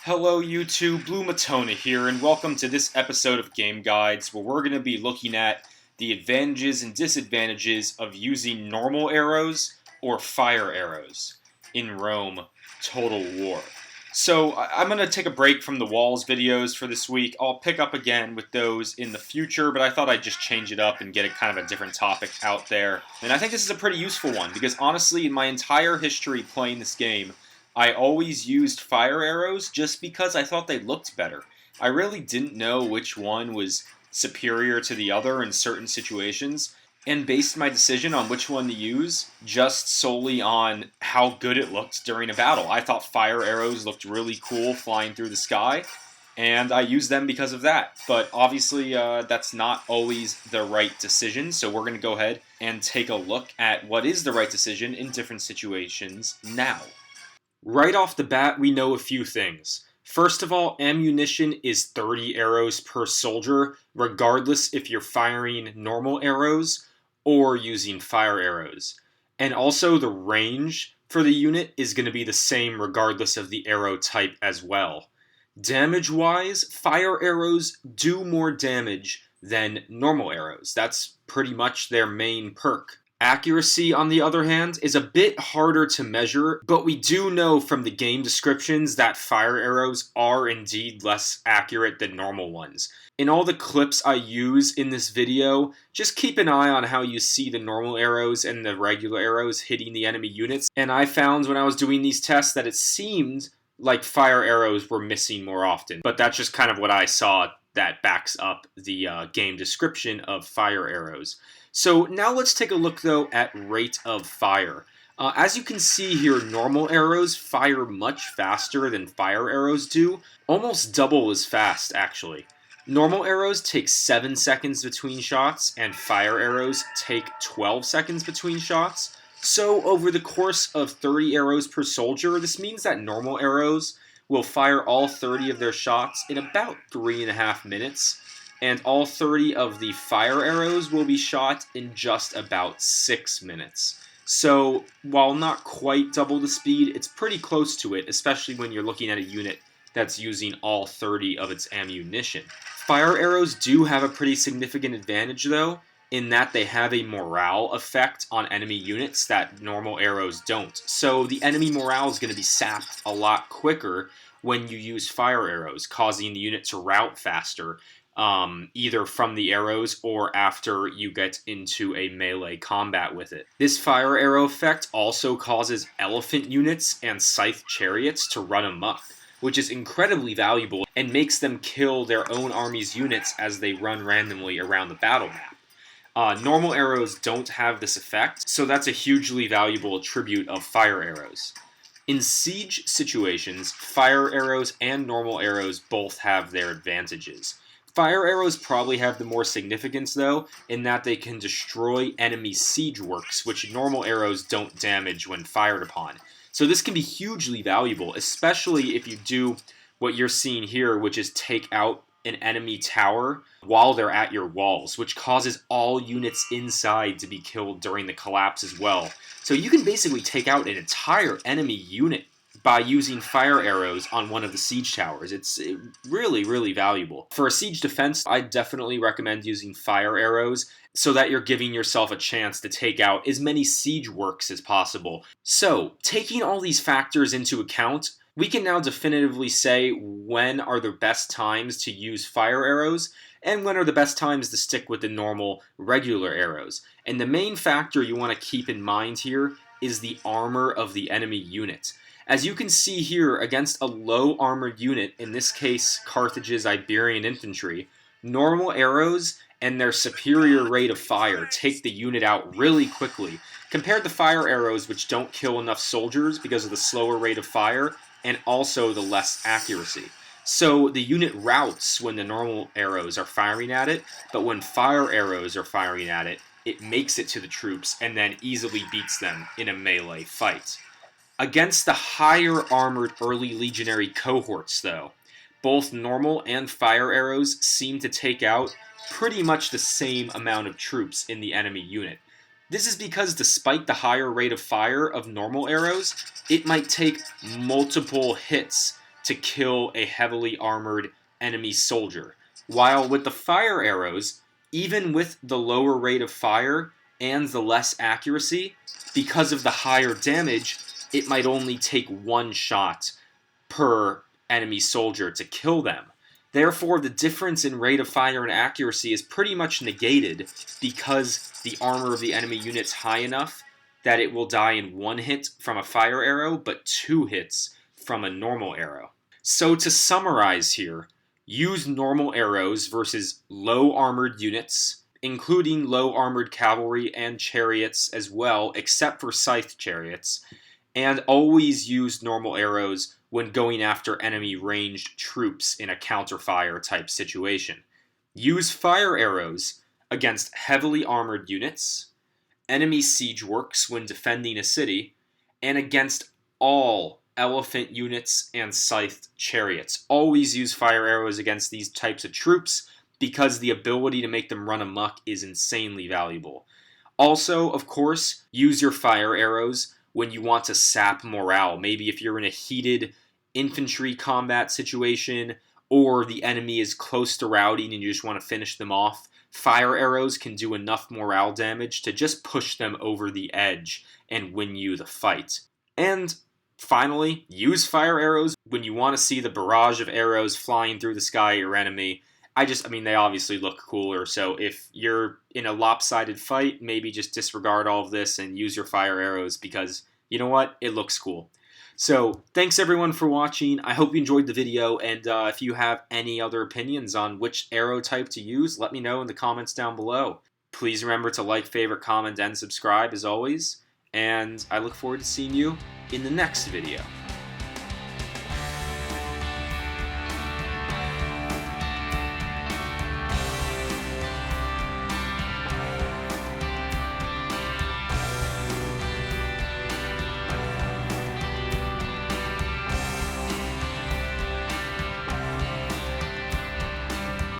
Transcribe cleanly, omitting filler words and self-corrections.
Hello YouTube, BlueMatona here, and welcome to this episode of Game Guides, where we're going to be looking at the advantages and disadvantages of using normal arrows or fire arrows in Rome Total War. So I'm going to take a break from the Walls videos for this week. I'll pick up again with those in the future, but I thought I'd just change it up and get a kind of a different topic out there. And I think this is a pretty useful one, because honestly, in my entire history playing this game, I always used fire arrows just because I thought they looked better. I really didn't know which one was superior to the other in certain situations, and based my decision on which one to use just solely on how good it looked during a battle. I thought fire arrows looked really cool flying through the sky, and I used them because of that. But obviously, that's not always the right decision, so we're going to go ahead and take a look at what is the right decision in different situations now. Right off the bat, we know a few things. First of all, ammunition is 30 arrows per soldier, regardless if you're firing normal arrows or using fire arrows. And also, the range for the unit is going to be the same regardless of the arrow type as well. Damage-wise, fire arrows do more damage than normal arrows. That's pretty much their main perk. Accuracy, on the other hand, is a bit harder to measure, but we do know from the game descriptions that fire arrows are indeed less accurate than normal ones. In all the clips I use in this video, just keep an eye on how you see the normal arrows and the regular arrows hitting the enemy units, and I found when I was doing these tests that it seemed like fire arrows were missing more often, but that's just kind of what I saw that backs up the game description of fire arrows. So now let's take a look though at rate of fire. As you can see here, normal arrows fire much faster than fire arrows do, almost double as fast actually. Normal arrows take 7 seconds between shots, and fire arrows take 12 seconds between shots. So over the course of 30 arrows per soldier, this means that normal arrows will fire all 30 of their shots in about 3.5 minutes. And all 30 of the fire arrows will be shot in just about 6 minutes. So, while not quite double the speed, it's pretty close to it, especially when you're looking at a unit that's using all 30 of its ammunition. Fire arrows do have a pretty significant advantage, though, in that they have a morale effect on enemy units that normal arrows don't. So, the enemy morale is going to be sapped a lot quicker when you use fire arrows, causing the unit to rout faster, either from the arrows or after you get into a melee combat with it. This fire arrow effect also causes elephant units and scythe chariots to run amok, which is incredibly valuable and makes them kill their own army's units as they run randomly around the battle map. Normal arrows don't have this effect, so that's a hugely valuable attribute of fire arrows. In siege situations, fire arrows and normal arrows both have their advantages. Fire arrows probably have the more significance, though, in that they can destroy enemy siege works, which normal arrows don't damage when fired upon. So this can be hugely valuable, especially if you do what you're seeing here, which is take out an enemy tower while they're at your walls, which causes all units inside to be killed during the collapse as well. So you can basically take out an entire enemy unit by using fire arrows on one of the siege towers. It's really, really valuable. For a siege defense, I definitely recommend using fire arrows so that you're giving yourself a chance to take out as many siege works as possible. So, taking all these factors into account, we can now definitively say when are the best times to use fire arrows and when are the best times to stick with the normal, regular arrows. And the main factor you want to keep in mind here is the armor of the enemy unit. As you can see here, against a low armored unit, in this case Carthage's Iberian infantry, normal arrows and their superior rate of fire take the unit out really quickly, compared to fire arrows which don't kill enough soldiers because of the slower rate of fire and also the less accuracy. So the unit routs when the normal arrows are firing at it, but when fire arrows are firing at it, it makes it to the troops and then easily beats them in a melee fight. Against the higher armored early legionary cohorts, though, both normal and fire arrows seem to take out pretty much the same amount of troops in the enemy unit. This is because despite the higher rate of fire of normal arrows, it might take multiple hits to kill a heavily armored enemy soldier. While with the fire arrows, even with the lower rate of fire and the less accuracy, because of the higher damage, it might only take one shot per enemy soldier to kill them. Therefore, the difference in rate of fire and accuracy is pretty much negated because the armor of the enemy unit's high enough that it will die in one hit from a fire arrow, but 2 hits from a normal arrow. So to summarize here, use normal arrows versus low armored units, including low armored cavalry and chariots as well, except for scythe chariots, and always use normal arrows when going after enemy ranged troops in a counterfire type situation. Use fire arrows against heavily armored units, enemy siege works when defending a city, and against all elephant units and scythed chariots. Always use fire arrows against these types of troops because the ability to make them run amok is insanely valuable. Also, of course, use your fire arrows when you want to sap morale. Maybe if you're in a heated infantry combat situation or the enemy is close to routing and you just want to finish them off, fire arrows can do enough morale damage to just push them over the edge and win you the fight. And finally, use fire arrows when you want to see the barrage of arrows flying through the sky at your enemy. They obviously look cooler, so if you're in a lopsided fight, maybe just disregard all of this and use your fire arrows because, you know what, it looks cool. So, thanks everyone for watching. I hope you enjoyed the video, and if you have any other opinions on which arrow type to use, let me know in the comments down below. Please remember to like, favorite, comment, and subscribe as always, and I look forward to seeing you in the next video.